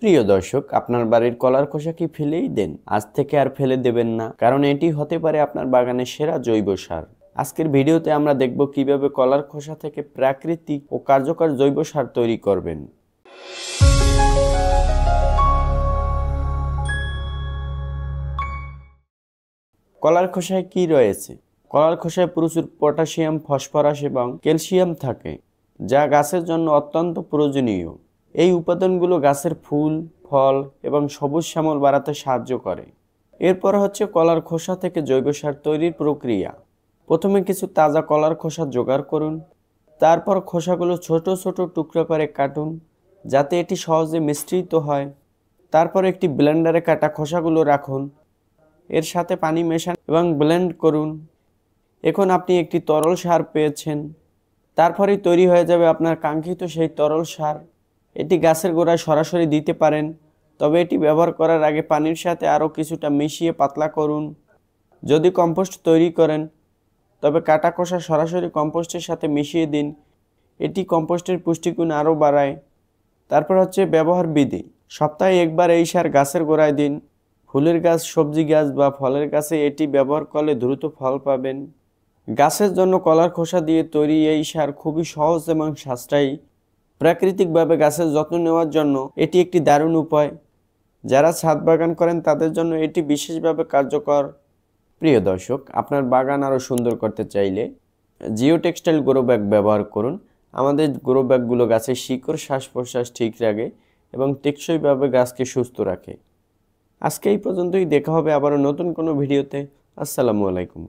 প্রিয় দর্শক, আপনার বাড়ির কলার খোসা কি ফেলেই দেন? আজ থেকে আর ফেলে দেবেন না, কারণ এটি হতে পারে আপনার বাগানের সেরা জৈব সার। আজকের ভিডিওতে আমরা দেখব কিভাবে কলার খোসা থেকে প্রাকৃতিক ও কার্যকর জৈব সার তৈরি করবেন। কলার খোসায় কি রয়েছে? কলার খোসায় প্রচুর পটাশিয়াম, ফসফরাস এবং ক্যালসিয়াম থাকে, যা গাছের জন্য অত্যন্ত প্রয়োজনীয়। এই উপাদানগুলো গাছের ফুল, ফল এবং সবুজ শ্যামল বাড়াতে সাহায্য করে। এরপর হচ্ছে কলার খোসা থেকে জৈব সার তৈরির প্রক্রিয়া। প্রথমে কিছু তাজা কলার খোসা জোগাড় করুন। তারপর খোসাগুলো ছোট ছোট টুকরো করে কাটুন, যাতে এটি সহজে মিশ্রিত হয়। তারপর একটি ব্লেন্ডারে কাটা খোসাগুলো রাখুন, এর সাথে পানি মেশান এবং ব্লেন্ড করুন। এখন আপনি একটি তরল সার পেয়েছেন। তারপরেই তৈরি হয়ে যাবে আপনার কাঙ্ক্ষিত সেই তরল সার। এটি গাছের গোড়ায় সরাসরি দিতে পারেন, তবে এটি ব্যবহার করার আগে পানির সাথে আরও কিছুটা মিশিয়ে পাতলা করুন। যদি কম্পোস্ট তৈরি করেন, তবে কাটা খোসা সরাসরি কম্পোস্টের সাথে মিশিয়ে দিন। এটি কম্পোস্টের পুষ্টিগুণ আরও বাড়ায়। তারপর হচ্ছে ব্যবহার বিধি। সপ্তাহে একবার এই সার গাছের গোড়ায় দিন। ফুলের গাছ, সবজি গাছ বা ফলের গাছে এটি ব্যবহার করলে দ্রুত ফল পাবেন। গাছের জন্য কলার খোসা দিয়ে তৈরি এই সার খুবই সহজ এবং সাশ্রয়ী। প্রাকৃতিকভাবে গাছের যত্ন নেওয়ার জন্য এটি একটি দারুণ উপায়। যারা ছাদ বাগান করেন তাদের জন্য এটি বিশেষভাবে কার্যকর। প্রিয় দর্শক, আপনার বাগান আরও সুন্দর করতে চাইলে জিও টেক্সটাইল গ্রো ব্যাগ ব্যবহার করুন। আমাদের গ্রো ব্যাগগুলো গাছের শিকড়, শ্বাস প্রশ্বাস ঠিক রাখে এবং টেকসইভাবে গাছকে সুস্থ রাখে। আজকে এই পর্যন্তই। দেখা হবে আবারও নতুন কোনো ভিডিওতে। আসসালামু আলাইকুম।